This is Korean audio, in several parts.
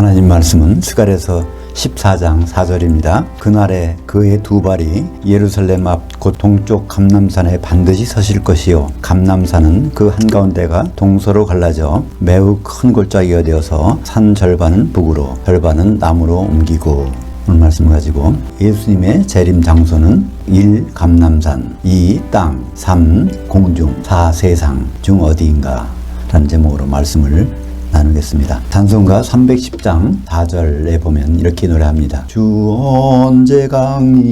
하나님 말씀은 스가랴서 14장 4절입니다. 그날에 그의 두 발이 예루살렘 앞 곧 동쪽 감람산에 반드시 서실 것이요 감람산은 그 한가운데가 동서로 갈라져 매우 큰 골짜기가 되어서 산 절반은 북으로 절반은 남으로 옮기고, 오늘 말씀을 가지고 예수님의 재림 장소는 1. 감람산, 2. 땅, 3. 공중, 4. 세상 중 어디인가 라는 제목으로 말씀을 나누겠습니다. 찬송가 310장 4절에 보면 이렇게 노래합니다. 주 언제 강림하실지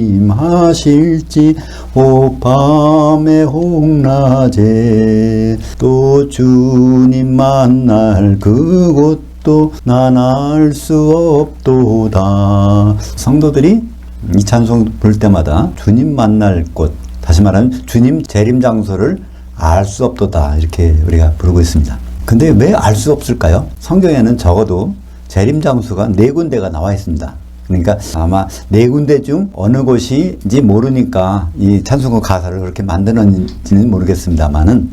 혹 밤에 혹 낮에 또 주님 만날 그곳도 난 알 수 없도다. 성도들이 이 찬송 부를 때마다 주님 만날 곳, 다시 말하면 주님 재림 장소를 알 수 없도다, 이렇게 우리가 부르고 있습니다. 근데 왜 알 수 없을까요? 성경에는 적어도 재림 장소가 4군데가 나와 있습니다. 그러니까 아마 4군데 중 어느 곳인지 모르니까 이 찬송가 가사를 그렇게 만드는지는 모르겠습니다만은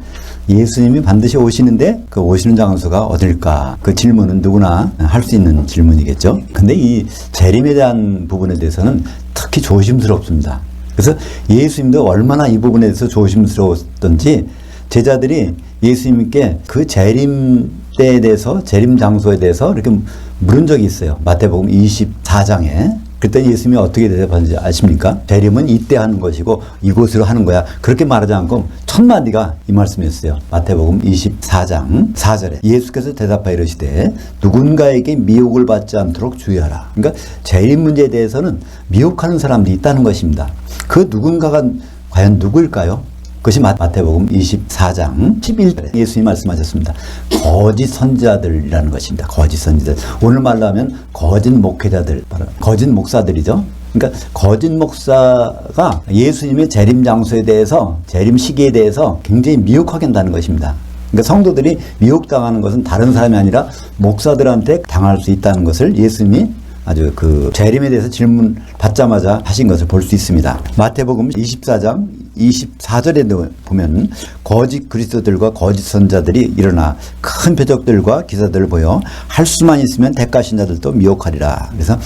예수님이 반드시 오시는데 그 오시는 장소가 어딜까? 그 질문은 누구나 할 수 있는 질문이겠죠. 근데 이 재림에 대한 부분에 대해서는 특히 조심스럽습니다. 그래서 예수님도 얼마나 이 부분에 대해서 조심스러웠던지 제자들이 예수님께 그 재림 때에 대해서, 재림 장소에 대해서 이렇게 물은 적이 있어요. 마태복음 24장에. 그때 예수님이 어떻게 대답하는지 아십니까? 재림은 이때 하는 것이고 이곳으로 하는 거야. 그렇게 말하지 않고 첫 마디가 이 말씀이었어요. 마태복음 24장 4절에 예수께서 대답하여 이르시되 누군가에게 미혹을 받지 않도록 주의하라. 그러니까 재림 문제에 대해서는 미혹하는 사람들이 있다는 것입니다. 그 누군가가 과연 누구일까요? 그것이 마태복음 24장 11절에 예수님이 말씀하셨습니다. 거짓 선지자들이라는 것입니다. 거짓 선지자들. 오늘 말로 하면 거짓 목회자들, 거짓 목사들이죠. 그러니까 거짓 목사가 예수님의 재림 장소에 대해서, 재림 시기에 대해서 굉장히 미혹하게 한다는 것입니다. 그러니까 성도들이 미혹당하는 것은 다른 사람이 아니라 목사들한테 당할 수 있다는 것을 예수님이 아주 그 재림에 대해서 질문 받자마자 하신 것을 볼 수 있습니다. 마태복음 24장 24절에 보면 거짓 그리스도들과 거짓 선자들이 일어나 큰 표적들과 기사들을 보여 할 수만 있으면 대가신자들도 미혹하리라. 그래서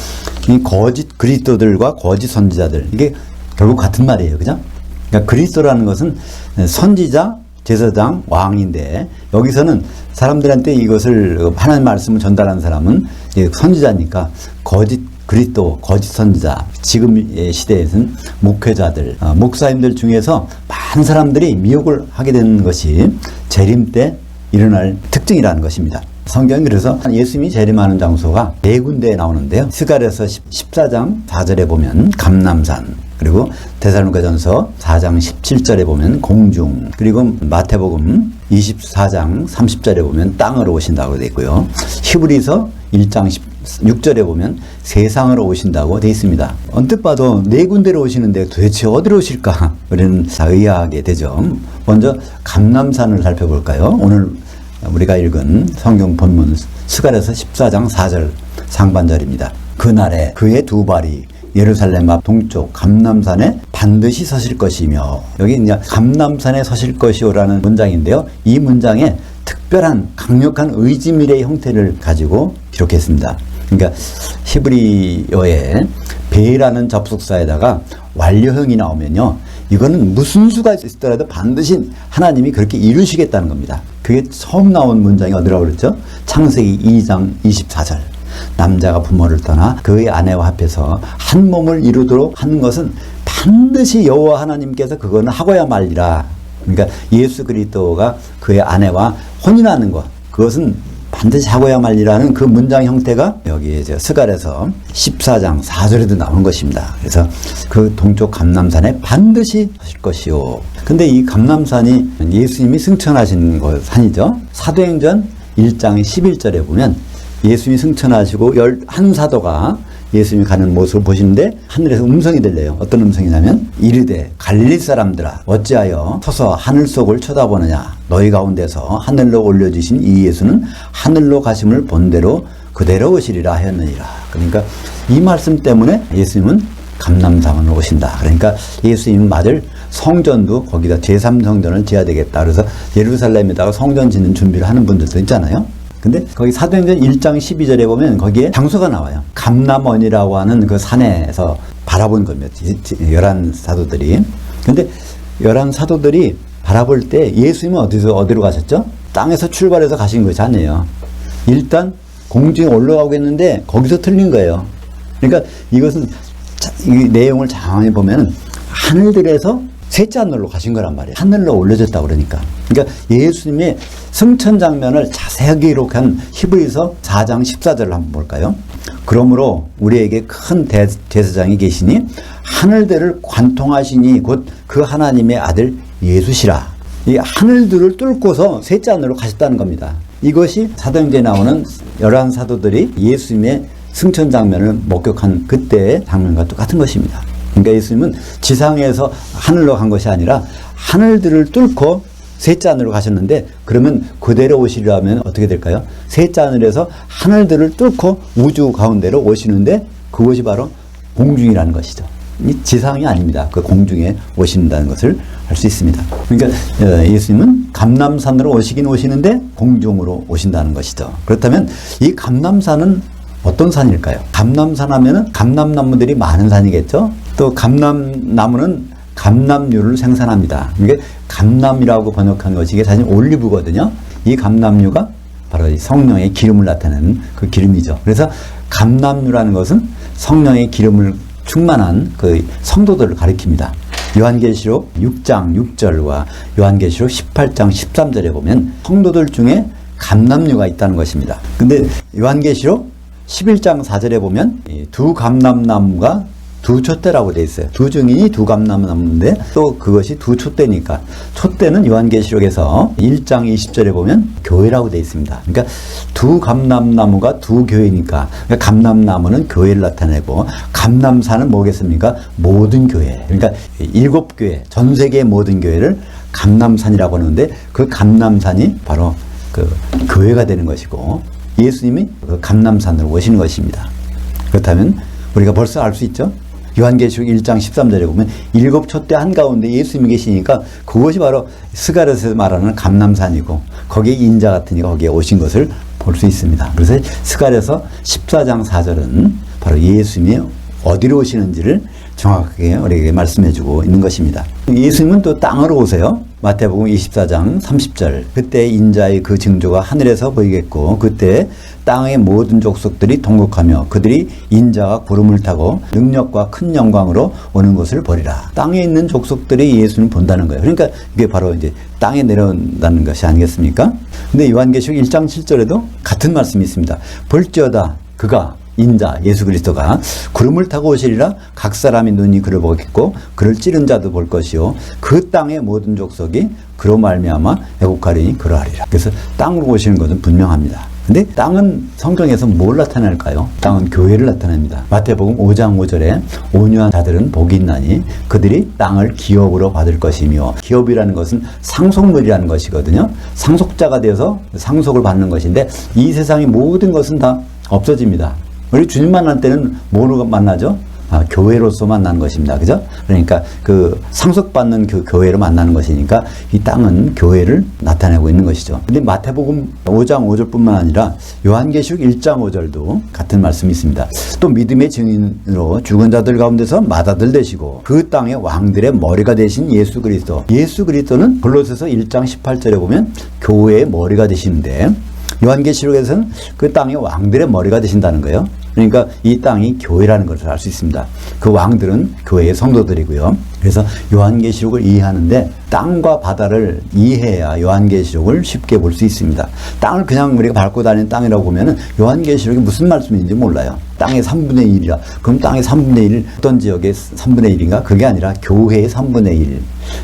이 거짓 그리스도들과 거짓 선지자들, 이게 결국 같은 말이에요. 그죠? 그러니까 그리스도라는 것은 선지자, 제사장, 왕인데 여기서는 사람들한테 이것을 하나님 말씀을 전달하는 사람은 선지자니까 거짓 그리스도, 거짓 선지자, 지금의 시대에서는 목회자들, 목사님들 중에서 많은 사람들이 미혹을 하게 되는 것이 재림 때 일어날 특징이라는 것입니다. 성경이 그래서 예수님이 재림하는 장소가 4군데에 나오는데요. 스가랴서 14장 4절에 보면 감람산, 그리고 데살로니가전서 4장 17절에 보면 공중, 그리고 마태복음 24장 30절에 보면 땅으로 오신다고 되어 있고요. 히브리서 1장 6절에 보면 세상으로 오신다고 되어 있습니다. 언뜻 봐도 4군데로 오시는데 도대체 어디로 오실까? 우리는 의아하게 되죠. 먼저 감람산을 살펴볼까요? 오늘 우리가 읽은 성경 본문 스가랴서 14장 4절 상반절입니다. 그날에 그의 두 발이 예루살렘 앞 동쪽 감람산에 반드시 서실 것이며, 여기 이제 감람산에 서실 것이요라는 문장인데요. 이 문장에 특별한 강력한 의지밀의 형태를 가지고 기록했습니다. 그러니까 히브리어에 배라는 접속사에다가 완료형이 나오면요, 이거는 무슨 수가 있더라도 반드시 하나님이 그렇게 이루시겠다는 겁니다. 그게 처음 나온 문장이 어디라고 그랬죠? 창세기 2장 24절. 남자가 부모를 떠나 그의 아내와 합해서 한 몸을 이루도록 하는 것은 반드시 여호와 하나님께서 그거는 하고야 말리라. 그러니까 예수 그리스도가 그의 아내와 혼인하는 것, 그것은 반드시 하고야 말리라는 그 문장 형태가 여기 스가랴서 14장 4절에도 나오는 것입니다. 그래서 그 동쪽 감람산에 반드시 서실 것이요. 근데 이 감람산이 예수님이 승천하신 산이죠. 사도행전 1장 11절에 보면 예수님이 승천하시고 11사도가 예수님이 가는 모습을 보시는데 하늘에서 음성이 들려요. 어떤 음성이냐면 이르되 갈릴리 사람들아 어찌하여 서서 하늘 속을 쳐다보느냐. 너희 가운데서 하늘로 올려주신 이 예수는 하늘로 가심을 본대로 그대로 오시리라 하였느니라. 그러니까 이 말씀 때문에 예수님은 감람산으로 오신다. 그러니까 예수님은 맞을 성전도 거기다 제3성전을 지어야 되겠다. 그래서 예루살렘에다가 성전 짓는 준비를 하는 분들도 있잖아요. 근데 거기 사도행전 1장 12절에 보면 거기에 장소가 나와요. 감람원이라고 하는 그 산에서 바라본 겁니다. 11사도들이. 근데 11사도들이 바라볼 때 예수님은 어디로 가셨죠? 땅에서 출발해서 가신 것이 아니에요. 일단 공중에 올라가고 있는데 거기서 틀린 거예요. 그러니까 이것은 이 내용을 장황히 보면 하늘들에서 셋째 하늘로 가신 거란 말이에요. 하늘로 올려졌다고 그러니까. 그러니까 예수님의 승천 장면을 자세하게 기록한 히브리서 4장 14절을 한번 볼까요? 그러므로 우리에게 큰 제사장이 계시니 하늘들을 관통하시니 곧 그 하나님의 아들 예수시라. 이 하늘들을 뚫고서 셋째 하늘로 가셨다는 겁니다. 이것이 사도행전에 나오는 11사도들이 예수님의 승천 장면을 목격한 그때의 장면과 똑같은 것입니다. 그러니까 예수님은 지상에서 하늘로 간 것이 아니라 하늘들을 뚫고 셋째 하늘로 가셨는데, 그러면 그대로 오시려면 어떻게 될까요? 셋째 하늘에서 하늘들을 뚫고 우주 가운데로 오시는데 그것이 바로 공중이라는 것이죠. 이 지상이 아닙니다. 그 공중에 오신다는 것을 알 수 있습니다. 그러니까 예수님은 감람산으로 오시긴 오시는데 공중으로 오신다는 것이죠. 그렇다면 이 감람산은 어떤 산일까요? 감람산 하면은 감람나무들이 많은 산이겠죠? 또 감람나무는 감람류를 생산합니다. 이게 감람이라고 번역한 것이 이게 사실 올리브거든요. 이 감람류가 바로 이 성령의 기름을 나타내는 그 기름이죠. 그래서 감람류라는 것은 성령의 기름을 충만한 그 성도들을 가리킵니다. 요한계시록 6장 6절과 요한계시록 18장 13절에 보면 성도들 중에 감람류가 있다는 것입니다. 근데 요한계시록 11장 4절에 보면 두 감람나무가 두 촛대라고 되어 있어요. 두 증인이 두 감람나무인데 또 그것이 두 촛대니까, 촛대는 요한계시록에서 1장 20절에 보면 교회라고 되어 있습니다. 그러니까 두 감람나무가 두 교회니까, 그러니까 감람나무는 교회를 나타내고 감람산은 뭐겠습니까? 모든 교회. 그러니까 7교회, 전 세계의 모든 교회를 감람산이라고 하는데 그 감람산이 바로 그 교회가 되는 것이고 예수님이 그 감람산으로 오시는 것입니다. 그렇다면 우리가 벌써 알 수 있죠? 요한계시록 1장 13절에 보면 7촛대 한가운데 예수님이 계시니까 그것이 바로 스가랴에서 말하는 감람산이고 거기에 인자 같으니 거기에 오신 것을 볼 수 있습니다. 그래서 스가랴에서 14장 4절은 바로 예수님이 어디로 오시는지를 정확하게 우리에게 말씀해주고 있는 것입니다. 예수님은 또 땅으로 오세요. 마태복음 24장 30절, 그때 인자의 그 징조가 하늘에서 보이겠고 그때 땅의 모든 족속들이 통곡하며 그들이 인자가 구름을 타고 능력과 큰 영광으로 오는 것을 보리라. 땅에 있는 족속들이 예수님을 본다는 거예요. 그러니까 이게 바로 이제 땅에 내려온다는 것이 아니겠습니까? 근데 요한계시록 1장 7절에도 같은 말씀이 있습니다. 볼지어다 그가 인자 예수 그리스도가 구름을 타고 오시리라. 각 사람이 눈이 그를 보겠고 그를 찌른 자도 볼 것이요 그 땅의 모든 족속이 그로 말미암아 애국하리니 그러하리라. 그래서 땅으로 오시는 것은 분명합니다. 근데 땅은 성경에서 뭘 나타낼까요? 땅은 교회를 나타냅니다. 마태복음 5장 5절에 온유한 자들은 복이 있나니 그들이 땅을 기업으로 받을 것이며, 기업이라는 것은 상속물이라는 것이거든요. 상속자가 되어서 상속을 받는 것인데 이 세상의 모든 것은 다 없어집니다. 우리 주님 만날 때는 뭐로 만나죠? 교회로서 만나는 것입니다. 그죠? 그러니까 그 상속받는 그 교회로 만나는 것이니까 이 땅은 교회를 나타내고 있는 것이죠. 근데 마태복음 5장 5절뿐만 아니라 요한계시록 1장 5절도 같은 말씀이 있습니다. 또 믿음의 증인으로 죽은 자들 가운데서 맏아들 되시고 그 땅의 왕들의 머리가 되신 예수 그리스도. 예수 그리스도는 골로새서 1장 18절에 보면 교회의 머리가 되시는데 요한계시록에서는 그 땅의 왕들의 머리가 되신다는 거예요. 그러니까 이 땅이 교회라는 것을 알 수 있습니다. 그 왕들은 교회의 성도들이고요. 그래서 요한계시록을 이해하는데 땅과 바다를 이해해야 요한계시록을 쉽게 볼 수 있습니다. 땅을 그냥 우리가 밟고 다니는 땅이라고 보면은 요한계시록이 무슨 말씀인지 몰라요. 땅의 3분의 1이라. 그럼 땅의 3분의 1, 어떤 지역의 3분의 1인가? 그게 아니라 교회의 3분의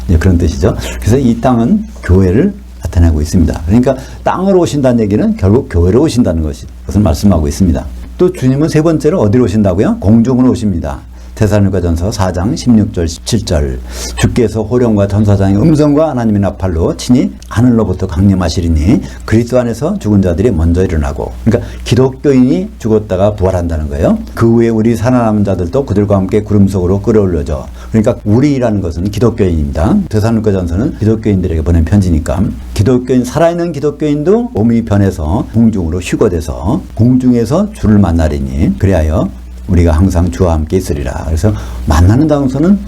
1. 그런 뜻이죠. 그래서 이 땅은 교회를 나타내고 있습니다. 그러니까 땅으로 오신다는 얘기는 결국 교회로 오신다는 것을 말씀하고 있습니다. 또 주님은 세 번째로 어디로 오신다고요? 공중으로 오십니다. 데살로니가전서 4장 16절 17절 주께서 호령과 전사장의 음성과 하나님의 나팔로 친히 하늘로부터 강림하시리니 그리스도 안에서 죽은 자들이 먼저 일어나고, 그러니까 기독교인이 죽었다가 부활한다는 거예요. 그 후에 우리 살아남은 자들도 그들과 함께 구름 속으로 끌어올려져. 그러니까 우리라는 것은 기독교인입니다. 데살로니가전서는 기독교인들에게 보낸 편지니까 기독교인, 살아있는 기독교인도 몸이 변해서 공중으로 휴거돼서 공중에서 주를 만나리니 그리하여 우리가 항상 주와 함께 있으리라. 그래서 만나는 장소는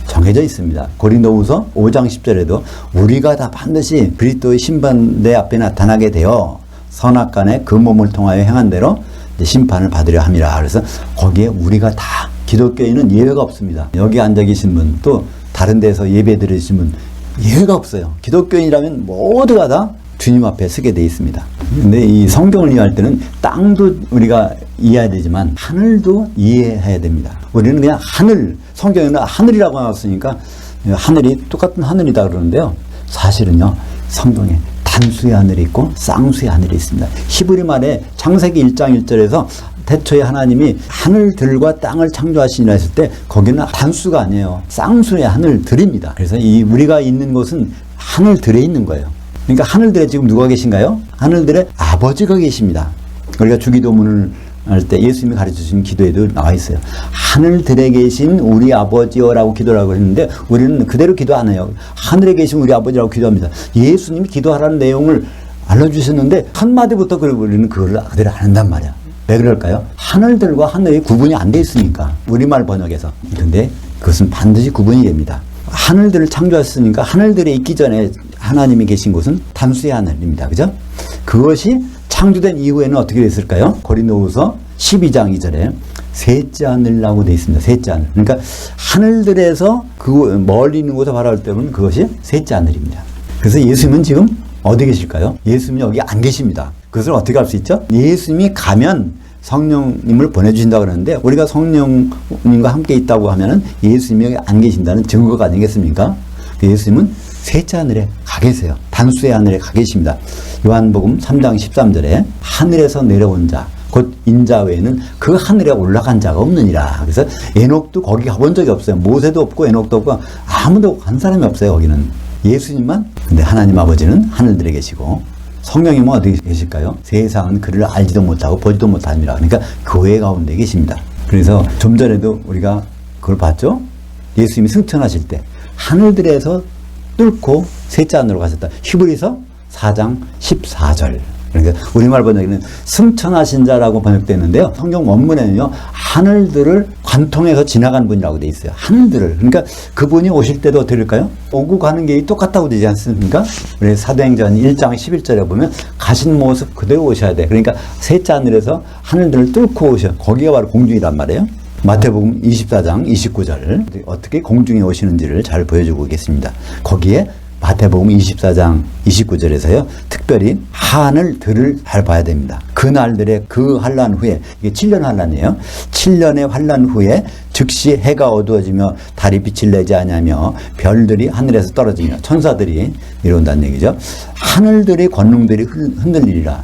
정해져 있습니다. 고린도후서 5장 10절에도 우리가 다 반드시 그리스도의 심판대 앞에 나타나게 되어 선악간에 그 몸을 통하여 행한 대로 심판을 받으려 함이라. 그래서 거기에 우리가 다, 기독교인은 예외가 없습니다. 여기 앉아 계신 분, 또 다른 데서 예배 드리신 분 예외가 없어요. 기독교인이라면 모두가 다 주님 앞에 서게 돼 있습니다. 근데 이 성경을 이해할 때는 땅도 우리가 이해해야 되지만 하늘도 이해해야 됩니다. 우리는 그냥 하늘, 성경에는 하늘이라고 나왔으니까 하늘이 똑같은 하늘이다 그러는데요. 사실은요, 성경에 단수의 하늘이 있고 쌍수의 하늘이 있습니다. 히브리 말에 창세기 1장 1절에서 태초에 하나님이 하늘들과 땅을 창조하시니라 했을 때 거기는 단수가 아니에요. 쌍수의 하늘들입니다. 그래서 이 우리가 있는 곳은 하늘들에 있는 거예요. 그러니까 하늘들에 지금 누가 계신가요? 하늘들에 아버지가 계십니다. 우리가 주기도문을 할 때 예수님이 가르쳐주신 기도에도 나와 있어요. 하늘들에 계신 우리 아버지여라고 기도를 하고 했는데 우리는 그대로 기도 안 해요. 하늘에 계신 우리 아버지라고 기도합니다. 예수님이 기도하라는 내용을 알려주셨는데 한마디부터 우리는 그걸 그대로 안 한단 말이야. 왜 그럴까요? 하늘들과 하늘이 구분이 안 돼 있으니까, 우리말 번역에서. 근데 그것은 반드시 구분이 됩니다. 하늘들을 창조하셨으니까 하늘들에 있기 전에 하나님이 계신 곳은 단수의 하늘입니다. 그죠? 그것이 창조된 이후에는 어떻게 됐을까요? 고린도후서 12장 2절에 셋째 하늘이라고 되어 있습니다. 셋째 하늘. 그러니까 하늘들에서 그 멀리 있는 곳에 바라볼 때는 그것이 셋째 하늘입니다. 그래서 예수님은 지금 어디 계실까요? 예수님이 여기 안 계십니다. 그것을 어떻게 알 수 있죠? 예수님이 가면 성령님을 보내주신다 그러는데 우리가 성령님과 함께 있다고 하면은 예수님이 안 계신다는 증거가 아니겠습니까? 예수님은 셋째 하늘에 가 계세요. 단수의 하늘에 가 계십니다. 요한복음 3장 13절에 하늘에서 내려온 자, 곧 인자 외에는 그 하늘에 올라간 자가 없느니라. 그래서 에녹도 거기 가본 적이 없어요. 모세도 없고 에녹도 없고 아무도 간 사람이 없어요. 거기는 예수님만. 근데 하나님 아버지는 하늘들에 계시고 성령님은 어디 계실까요? 세상은 그를 알지도 못하고 보지도 못합니다. 그러니까 교회 가운데 계십니다. 그래서 좀 전에도 우리가 그걸 봤죠? 예수님이 승천하실 때 하늘들에서 뚫고 셋째 하늘로 가셨다. 히브리서 4장 14절. 그러니까 우리말 번역에는 승천하신 자라고 번역되는데요. 성경 원문에는요, 하늘들을 관통해서 지나간 분이라고 돼 있어요. 하늘들을. 그러니까 그분이 오실 때도 어떻게 될까요? 오고 가는 게 똑같다고 되지 않습니까? 우리 사도행전 1장 11절에 보면 가신 모습 그대로 오셔야 돼. 그러니까 셋째 하늘에서 하늘들을 뚫고 오셔. 거기가 바로 공중이란 말이에요. 마태복음 24장 29절 어떻게 공중에 오시는지를 잘 보여주고 계십니다. 거기에 마태복음 24장 29절에서요. 특별히 하늘들을 잘 봐야 됩니다. 그 날들의 그 환란 후에, 이게 7년 환란이에요. 7년의 환란 후에 즉시 해가 어두워지며 달이 빛을 내지 않으며 별들이 하늘에서 떨어지며 천사들이 내려온다는 얘기죠. 하늘들의 권능들이 흔들리리라.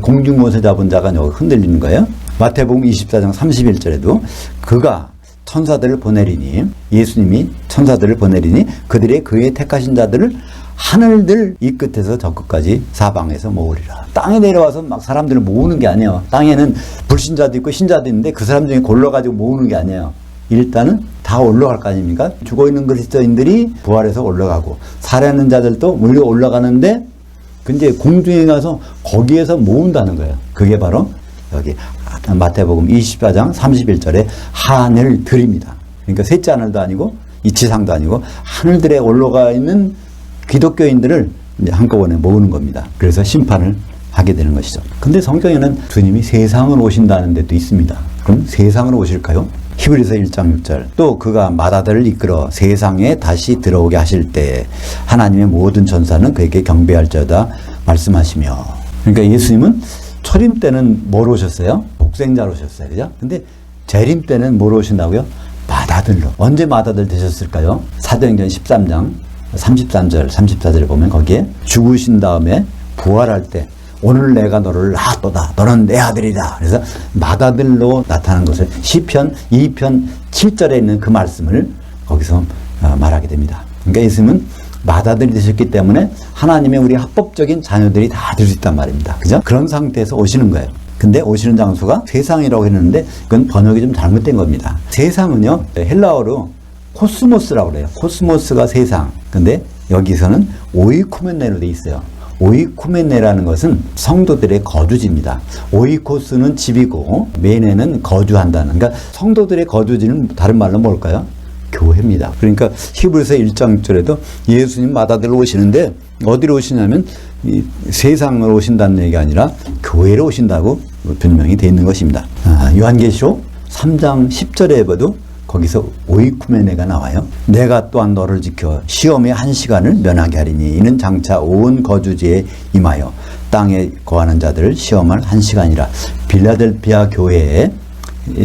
공중 못을 잡은 자가 여기 흔들리는 거예요. 마태복음 24장 31절에도 그가 천사들을 보내리니, 예수님이 천사들을 보내리니 그들의 그의 택하신 자들을 하늘들 이 끝에서 저 끝까지 사방에서 모으리라. 땅에 내려와서 막 사람들을 모으는 게 아니에요. 땅에는 불신자도 있고 신자도 있는데 그 사람 중에 골라가지고 모으는 게 아니에요. 일단은 다 올라갈 거 아닙니까? 죽어있는 그리스도인들이 부활해서 올라가고 살아있는 자들도 물려 올라가는데 근데 공중에 가서 거기에서 모은다는 거예요. 그게 바로 여기 마태복음 24장 31절에 하늘들입니다. 그러니까 셋째 하늘도 아니고 이 지상도 아니고 하늘들에 올라가 있는 기독교인들을 이제 한꺼번에 모으는 겁니다. 그래서 심판을 하게 되는 것이죠. 근데 성경에는 주님이 세상으로 오신다는 데도 있습니다. 그럼 세상으로 오실까요? 히브리서 1장 6절 또 그가 마다들을 이끌어 세상에 다시 들어오게 하실 때 하나님의 모든 전사는 그에게 경배할지어다 말씀하시며. 그러니까 예수님은 초림 때는 뭐로 오셨어요? 독생자로 오셨어요. 그죠? 근데 재림 때는 뭐로 오신다고요? 마다들로. 언제 마다들 되셨을까요? 사도행전 13장 33절 34절에 보면 거기에 죽으신 다음에 부활할 때 오늘 내가 너를 낳았도다. 너는 내 아들이다. 그래서 맏아들로 나타난 것을 시편 2편 7절에 있는 그 말씀을 거기서 말하게 됩니다. 그러니까 예수님은 맏아들이 되셨기 때문에 하나님의 우리 합법적인 자녀들이 다 될 수 있단 말입니다. 그죠? 그런 상태에서 오시는 거예요. 근데 오시는 장소가 세상이라고 했는데 그건 번역이 좀 잘못된 겁니다. 세상은요, 헬라어로 코스모스라고 그래요. 코스모스가 세상. 근데 여기서는 오이쿠메네로 돼 있어요. 오이쿠메네라는 것은 성도들의 거주지입니다. 오이코스는 집이고 메네는 거주한다는, 그러니까 성도들의 거주지는 다른 말로 뭘까요? 교회입니다. 그러니까 히브리서 1장 6절에도 예수님 맏아들로 오시는데 어디로 오시냐면 이 세상으로 오신다는 얘기가 아니라 교회로 오신다고 분명히 되어 있는 것입니다. 요한계시록 3장 10절에 봐도 거기서 오이쿠메네가 나와요. 내가 또한 너를 지켜 시험의 한 시간을 면하게 하리니 이는 장차 온 거주지에 임하여 땅에 거하는 자들을 시험할 한 시간이라. 빌라델피아 교회에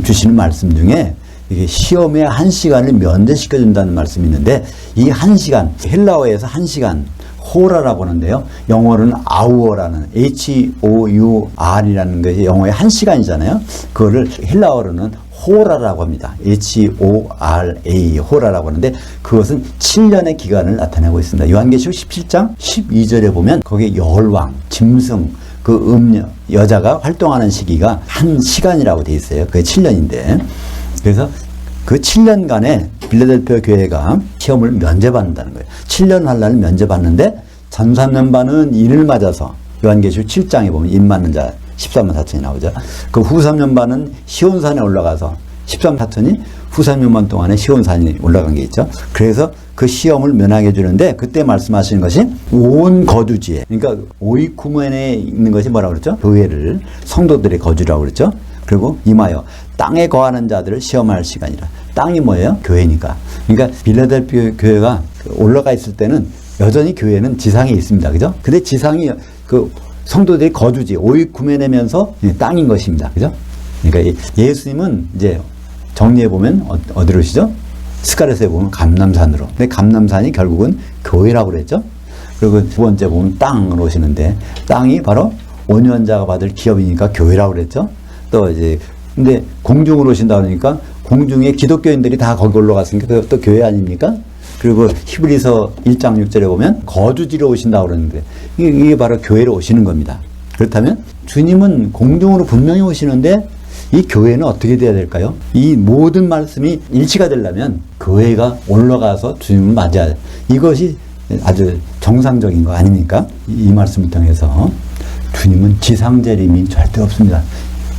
주시는 말씀 중에 이게 시험의 한 시간을 면제시켜 준다는 말씀이 있는데, 이 한 시간, 헬라어에서 한 시간, 호라라고 하는데요. 영어로는 아우어라는, HOUR이라는 것이 영어의 한 시간이잖아요. 그거를 헬라어로는 호라라고 합니다. HORA, 호라라고 하는데 그것은 7년의 기간을 나타내고 있습니다. 요한계시록 17장 12절에 보면 거기에 열왕, 짐승, 그 여자가 활동하는 시기가 한 시간이라고 되어 있어요. 그게 7년인데. 그래서 그 7년간에 빌라델피아 교회가 시험을 면제받는다는 거예요. 7년 환란을 면제받는데 전 3년 반은 인을 맞아서 요한계시록 7장에 보면 인 맞는 자 13만 4천이 나오죠. 그 후 3년 반은 시온산에 올라가서 13만 4천이 후 3년 반 동안에 시온산이 올라간 게 있죠. 그래서 그 시험을 면하게 해주는데 그때 말씀하시는 것이 온 거주지에, 그러니까 오이쿠멘에 있는 것이 뭐라고 그랬죠? 교회를, 성도들의 거주라고 그랬죠. 그리고 임하여 땅에 거하는 자들을 시험할 시간이라. 땅이 뭐예요? 교회니까. 그러니까 빌라델피아 교회가 올라가 있을 때는 여전히 교회는 지상에 있습니다. 그죠? 근데 지상이 그 성도들의 거주지, 오이쿠메네면서 땅인 것입니다. 그죠? 그러니까 예수님은 이제 정리해보면 어디로 오시죠? 스가랴서에 보면 감람산으로. 근데 감람산이 결국은 교회라고 그랬죠? 그리고 두 번째 보면 땅으로 오시는데 땅이 바로 온유한 받을 기업이니까 교회라고 그랬죠? 또 이제 근데 공중으로 오신다 그러니까 공중에 기독교인들이 다 거기 올라갔으니까 그것도 교회 아닙니까? 그리고 히브리서 1장 6절에 보면 거주지로 오신다고 그러는데 이게 바로 교회로 오시는 겁니다. 그렇다면 주님은 공중으로 분명히 오시는데 이 교회는 어떻게 돼야 될까요? 이 모든 말씀이 일치가 되려면 교회가 올라가서 주님을 맞이해야, 이것이 아주 정상적인 거 아닙니까? 이 말씀을 통해서 주님은 지상 재림이 절대 없습니다.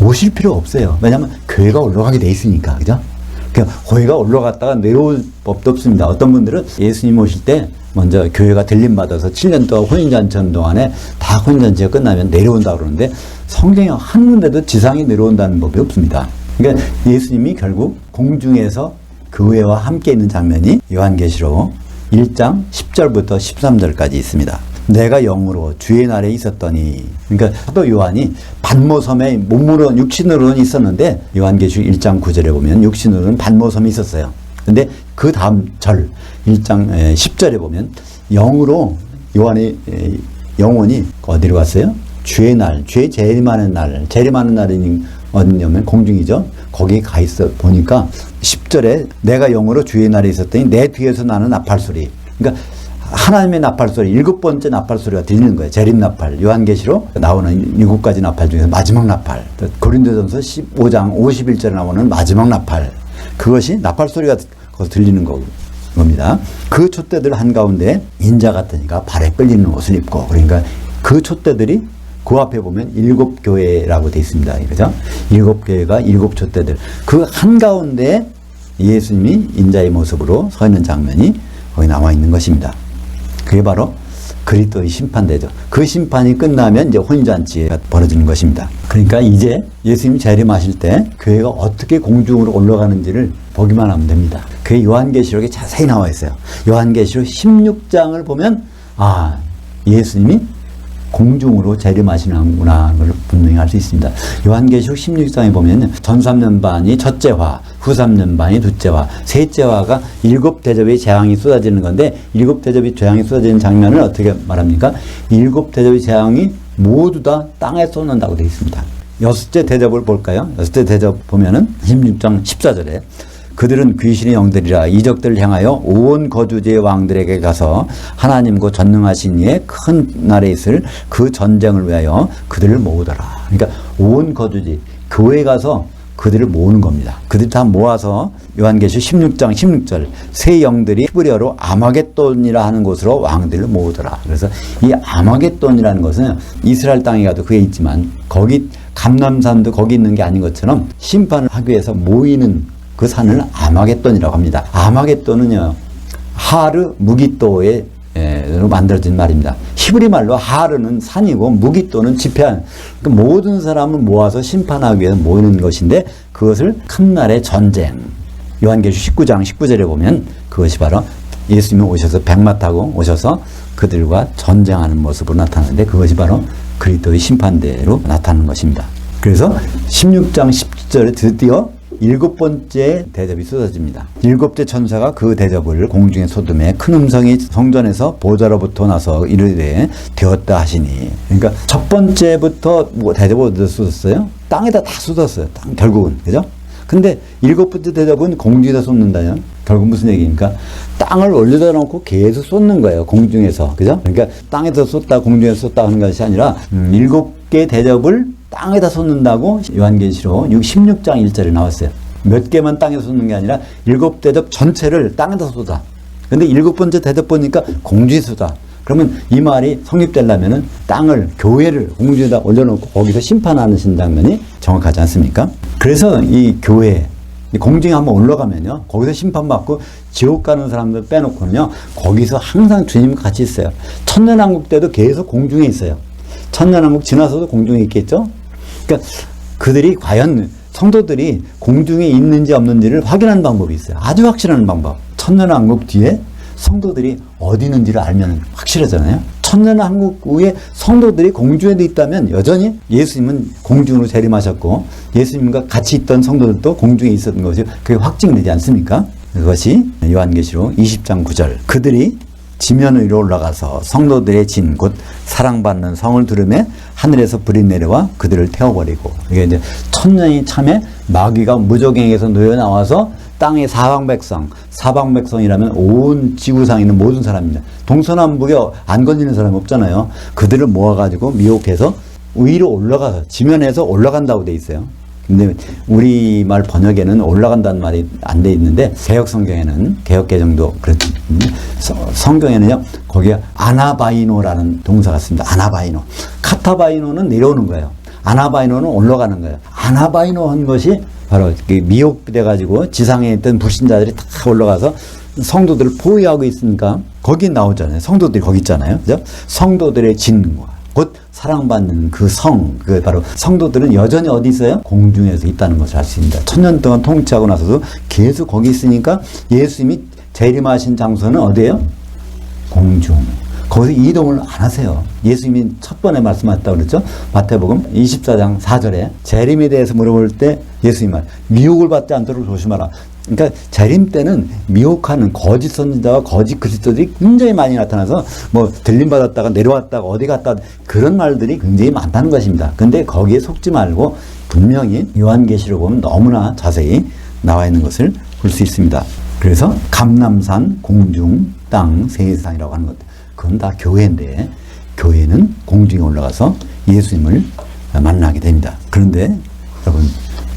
오실 필요 없어요. 왜냐하면 교회가 올라가게 돼 있으니까. 그죠? 그러니까 교회가 올라갔다가 내려올 법도 없습니다. 어떤 분들은 예수님 오실 때 먼저 교회가 들림받아서 7년 동안 혼인잔치 동안에 다 혼인잔치가 끝나면 내려온다고 그러는데 성경에 한 군데도 지상에 내려온다는 법이 없습니다. 그러니까 예수님이 결국 공중에서 교회와 함께 있는 장면이 요한계시록 1장 10절부터 13절까지 있습니다. 내가 영으로 주의 날에 있었더니, 그러니까 사도 요한이 반모섬에 몸으로 육신으로는 있었는데 요한계시록 1장 9절에 보면 육신으로는 반모섬이 있었어요. 근데 그 다음 절 1장 10절에 보면 영으로 요한의 영혼이 어디로 갔어요? 주의 날, 주의 재림하는 날, 재림하는 날이 어디냐면 공중이죠. 거기 가 있어 보니까 10절에 내가 영으로 주의 날에 있었더니 내 뒤에서 나는 나팔 소리. 그러니까 하나님의 나팔 소리, 7번째 나팔 소리가 들리는 거예요. 재림 나팔. 요한계시록 나오는 7가지 나팔 중에서 마지막 나팔. 고린도전서 15장 51절에 나오는 마지막 나팔. 그것이 나팔 소리가 거기서 들리는 겁니다. 그 촛대들 한가운데 인자 같으니까 발에 끌리는 옷을 입고, 그러니까 그 촛대들이 그 앞에 보면 7교회라고 되어 있습니다. 그죠? 7교회가 7 촛대들. 그 한가운데 예수님이 인자의 모습으로 서 있는 장면이 거기 나와 있는 것입니다. 그게 바로 그리스도의 심판대죠. 그 심판이 끝나면 이제 혼인잔치가 벌어지는 것입니다. 그러니까 이제 예수님이 재림하실 때 교회가 어떻게 공중으로 올라가는지를 보기만 하면 됩니다. 그게 요한계시록에 자세히 나와 있어요. 요한계시록 16장을 보면 아, 예수님이 공중으로 재림하시는구나 하는 걸 분명히 알 수 있습니다. 요한계시록 16장에 보면 전 3년 반이 첫째 화, 후 3년 반이 둘째 화, 셋째 화가 7 대접의 재앙이 쏟아지는 건데 7 대접의 재앙이 쏟아지는 장면을 어떻게 말합니까? 7 대접의 재앙이 모두 다 땅에 쏟는다고 되어 있습니다. 여섯째 대접을 볼까요? 여섯째 대접 보면은 16장 14절에 그들은 귀신의 영들이라 이적들을 향하여 온 거주지의 왕들에게 가서 하나님과 전능하신 이의 큰 날에 있을 그 전쟁을 위하여 그들을 모으더라. 그러니까 온 거주지, 교회에 가서 그들을 모으는 겁니다. 그들이 다 모아서 요한계시 16장 16절 새 영들이 히브리어로 아마겟돈이라 하는 곳으로 왕들을 모으더라. 그래서 이 아마겟돈이라는 것은 이스라엘 땅에 가도 그게 있지만 거기 감람산도 거기 있는 게 아닌 것처럼 심판을 하기 위해서 모이는 그 산을 아마겟돈이라고 합니다. 아마겟돈은요, 하르 무기또에 만들어진 말입니다. 히브리 말로 하르는 산이고 무기또는 지폐한, 그러니까 모든 사람을 모아서 심판하기 위해서 모이는 것인데 그것을 큰 날의 전쟁, 요한계시 19장 19절에 보면 그것이 바로 예수님이 오셔서 백마 타고 오셔서 그들과 전쟁하는 모습으로 나타나는데 그것이 바로 그리스도의 심판대로 나타나는 것입니다. 그래서 16장 10절에 드디어 일곱 번째 대접이 쏟아집니다. 일곱째 천사가 그 대접을 공중에 쏟음에 큰 음성이 성전에서 보좌로부터 나서 이르되 되었다 하시니. 그러니까 첫 번째부터 대접을 어디서 쏟았어요? 땅에다 다 쏟았어요. 결국은. 그죠? 근데 일곱 번째 대접은 공중에다 쏟는다요. 결국 무슨 얘기입니까? 땅을 올려다 놓고 계속 쏟는 거예요. 공중에서. 그죠? 그러니까 땅에서 쏟다 공중에서 쏟다 하는 것이 아니라 일곱 개 대접을 땅에다 쏟는다고 요한계시록 16장 1절에 나왔어요. 몇 개만 땅에서 쏟는 게 아니라 일곱 대접 전체를 땅에다 쏟아. 근데 일곱 번째 대접 보니까 공중에 쏟아. 그러면 이 말이 성립되려면은 땅을, 교회를 공중에다 올려놓고 거기서 심판하는 장면이 정확하지 않습니까? 그래서 이 교회, 공중에 한번 올라가면요, 거기서 심판받고 지옥 가는 사람들 빼놓고는요, 거기서 항상 주님과 같이 있어요. 천년왕국 때도 계속 공중에 있어요. 천년왕국 지나서도 공중에 있겠죠? 그러니까 그들이 과연 성도들이 공중에 있는지 없는지를 확인하는 방법이 있어요. 아주 확실한 방법. 천년왕국 뒤에 성도들이 어디 있는지를 알면 확실하잖아요. 천년왕국 후에 성도들이 공중에도 있다면 여전히 예수님은 공중으로 재림하셨고 예수님과 같이 있던 성도들도 공중에 있었던 것이 그게 확증되지 않습니까? 그것이 요한계시록 20장 9절. 그들이 지면 위로 올라가서 성도들의 진, 곧 사랑받는 성을 두르매 하늘에서 불이 내려와 그들을 태워버리고, 이게 이제 천년이 참에 마귀가 무저갱에서 놓여 나와서 땅의 사방백성이라면 온 지구상에 있는 모든 사람입니다. 동서남북에 안 걸리는 사람이 없잖아요. 그들을 모아가지고 미혹해서 위로 올라가서 지면에서 올라간다고 돼 있어요. 근데 우리말 번역에는 올라간다는 말이 안 돼 있는데 개혁 성경에는 개혁 개정도 그렇지. 성경에는요 거기에 아나바이노라는 동사가 있습니다. 아나바이노. 카타바이노는 내려오는 거예요. 아나바이노는 올라가는 거예요. 아나바이노 한 것이 바로 미혹돼 가지고 지상에 있던 불신자들이 다 올라가서 성도들을 포위하고 있으니까 거기 나오잖아요. 성도들이 거기 있잖아요. 그죠? 성도들의 진과 곧 사랑받는 그 성, 그 바로 성도들은 여전히 어디 있어요? 공중에서 있다는 것을 알 수 있습니다. 천년 동안 통치하고 나서도 계속 거기 있으니까 예수님이 재림하신 장소는 어디예요? 공중. 거기서 이동을 안 하세요. 예수님이 첫 번에 말씀하셨다고 그랬죠? 마태복음 24장 4절에 재림에 대해서 물어볼 때 예수님 말, 미혹을 받지 않도록 조심하라. 그러니까 재림 때는 미혹하는 거짓 선지자와 거짓 그리스도들이 굉장히 많이 나타나서 뭐 들림 받았다가 내려왔다가 어디 갔다 그런 말들이 굉장히 많다는 것입니다. 근데 거기에 속지 말고 분명히 요한계시록 보면 너무나 자세히 나와 있는 것을 볼 수 있습니다. 그래서 감람산, 공중, 땅, 세상이라고 하는 것, 그건 다 교회인데 교회는 공중에 올라가서 예수님을 만나게 됩니다. 그런데 여러분,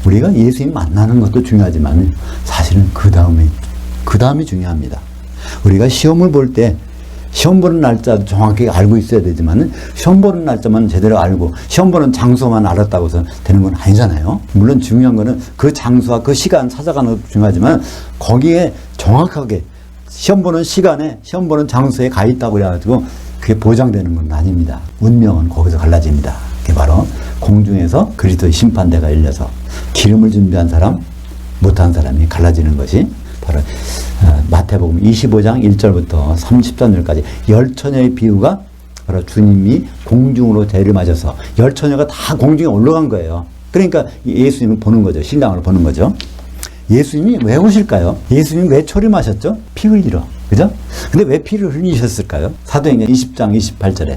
우리가 예수님 만나는 것도 중요하지만 사실은 그 다음이 중요합니다. 우리가 시험을 볼 때 시험 보는 날짜도 정확하게 알고 있어야 되지만 시험 보는 날짜만 제대로 알고 시험 보는 장소만 알았다고 해서 되는 건 아니잖아요. 물론 중요한 거는 그 장소와 그 시간 찾아가는 것도 중요하지만 거기에 정확하게 시험 보는 시간에 시험 보는 장소에 가 있다고 그래가지고 그게 보장되는 건 아닙니다. 운명은 거기서 갈라집니다. 그게 바로 공중에서 그리스도의 심판대가 열려서 기름을 준비한 사람, 못한 사람이 갈라지는 것이 바로 마태복음 25장 1절부터 33절까지 열처녀의 비유가 바로 주님이 공중으로 재림하셔서 열처녀가 다 공중에 올라간 거예요. 그러니까 예수님을 보는 거죠. 신랑을 보는 거죠. 예수님이 왜 오실까요? 예수님이 왜 초림하셨죠? 피 흘리러. 그죠? 근데 왜 피를 흘리셨을까요? 사도행전 20장 28절에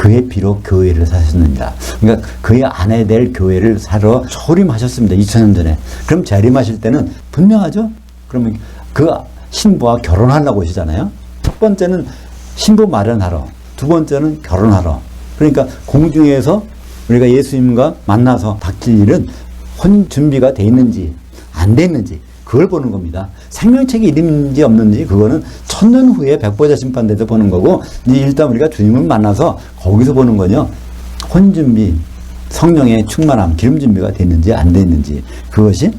그의 피로 교회를 사셨느니라. 그러니까 그의 안에 될 교회를 사러 초림하셨습니다. 2000년 전에. 그럼 재림하실 때는 분명하죠? 그러면 그 신부와 결혼하려고 오시잖아요. 첫 번째는 신부 마련하러, 두 번째는 결혼하러. 그러니까 공중에서 우리가 예수님과 만나서 닥칠 일은 혼인 준비가 돼 있는지 안 돼 있는지 그걸 보는 겁니다. 생명책이 있는지 없는지 그거는 천년 후에 백보자 심판대에서 보는 거고, 일단 우리가 주님을 만나서 거기서 보는 거죠. 혼인 준비, 성령의 충만함, 기름 준비가 됐는지 안 됐는지 그것이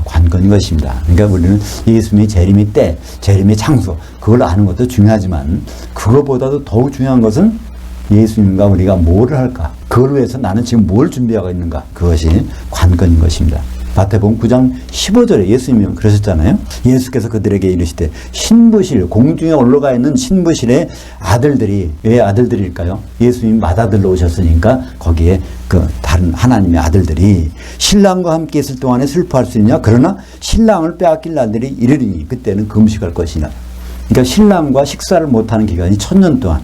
관건인 것입니다. 그러니까 우리는 예수님의 재림의 때, 재림의 장소 그걸 아는 것도 중요하지만 그것보다도 더욱 중요한 것은 예수님과 우리가 뭐를 할까? 그걸 위해서 나는 지금 뭘 준비하고 있는가? 그것이 관건인 것입니다. 마태복음 9장 15절에 예수님이 그러셨잖아요. 예수께서 그들에게 이르시되 신부실, 공중에 올라가 있는 신부실의 아들들이, 왜 아들들일까요? 예수님이 맏아들로 오셨으니까 거기에 그 다른 하나님의 아들들이 신랑과 함께 있을 동안에 슬퍼할 수 있냐? 그러나 신랑을 빼앗길 날들이 이르리니 그때는 금식할 것이냐. 그러니까 신랑과 식사를 못하는 기간이 1000년 동안,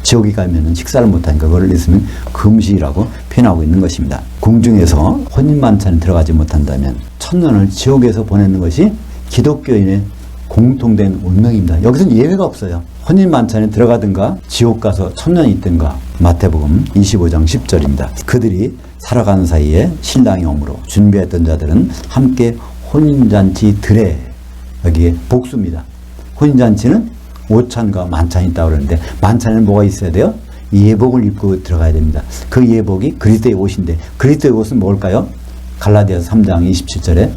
지옥에 가면은 식사를 못하니까 그걸 예수님은 금식이라고 표현하고 있는 것입니다. 궁중에서 혼인만찬에 들어가지 못한다면 1000년을 지옥에서 보내는 것이 기독교인의 공통된 운명입니다. 여기서는 예외가 없어요. 혼인만찬에 들어가든가 지옥 가서 1000년이 있든가. 마태복음 25장 10절입니다. 그들이 살아가는 사이에 신랑이 오므로 준비했던 자들은 함께 혼인잔치 들에, 여기에 복수입니다. 혼인잔치는 오찬과 만찬이 있다고 그러는데 만찬에는 뭐가 있어야 돼요? 예복을 입고 들어가야 됩니다. 그 예복이 그리스도의 옷인데 그리스도의 옷은 뭘까요? 갈라디아서 3장 27절에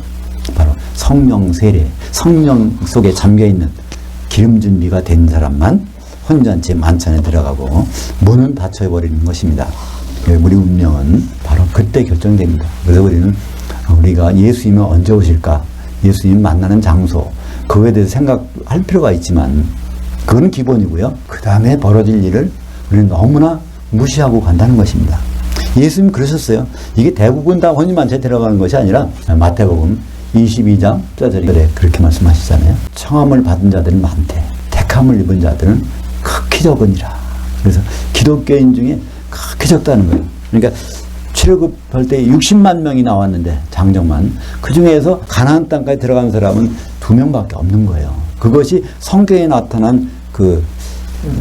바로 성령 세례, 성령 속에 잠겨있는 기름 준비가 된 사람만 혼잔치 만찬에 들어가고 문은 닫혀버리는 것입니다. 우리 운명은 바로 그때 결정됩니다. 그래서 우리가 예수님이 언제 오실까? 예수님 만나는 장소, 그거에 대해서 생각할 필요가 있지만 그건 기본이고요. 그 다음에 벌어질 일을 우리는 너무나 무시하고 간다는 것입니다. 예수님 그러셨어요. 이게 대부분 다 혼인만찬에 들어가는 것이 아니라 마태복음 22장 4절에 그렇게 말씀하시잖아요. 청함을 받은 자들은 많대. 택함을 입은 자들은 극히 적으니라. 그래서 기독교인 중에 극히 적다는 거예요. 그러니까 출애굽할 때 60만 명이 나왔는데 장정만, 그 중에서 가나안 땅까지 들어간 사람은 2명밖에 없는 거예요. 그것이 성경에 나타난 그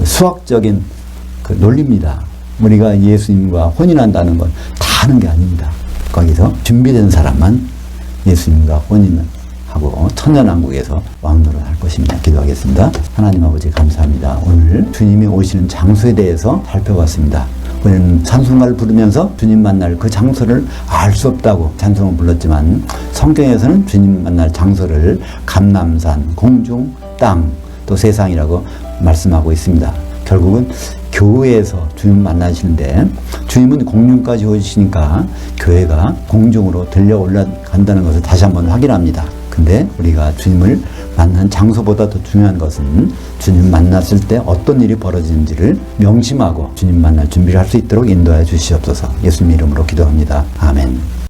수학적인 그 논리입니다. 우리가 예수님과 혼인한다는 건 다 하는 게 아닙니다. 거기서 준비된 사람만 예수님과 혼인을 하고 천년왕국에서 왕노릇 할 것입니다. 기도하겠습니다. 하나님 아버지 감사합니다. 오늘 주님이 오시는 장소에 대해서 살펴봤습니다. 우리는 찬송가를 부르면서 주님 만날 그 장소를 알 수 없다고 찬송을 불렀지만 성경에서는 주님 만날 장소를 감람산, 공중, 땅, 또 세상이라고 말씀하고 있습니다. 결국은 교회에서 주님 만나시는데 주님은 공중까지 오시니까 교회가 공중으로 들려 올라간다는 것을 다시 한번 확인합니다. 근데 우리가 주님을 만난 장소보다 더 중요한 것은 주님 만났을 때 어떤 일이 벌어지는지를 명심하고 주님 만날 준비를 할 수 있도록 인도하여 주시옵소서. 예수님 이름으로 기도합니다. 아멘.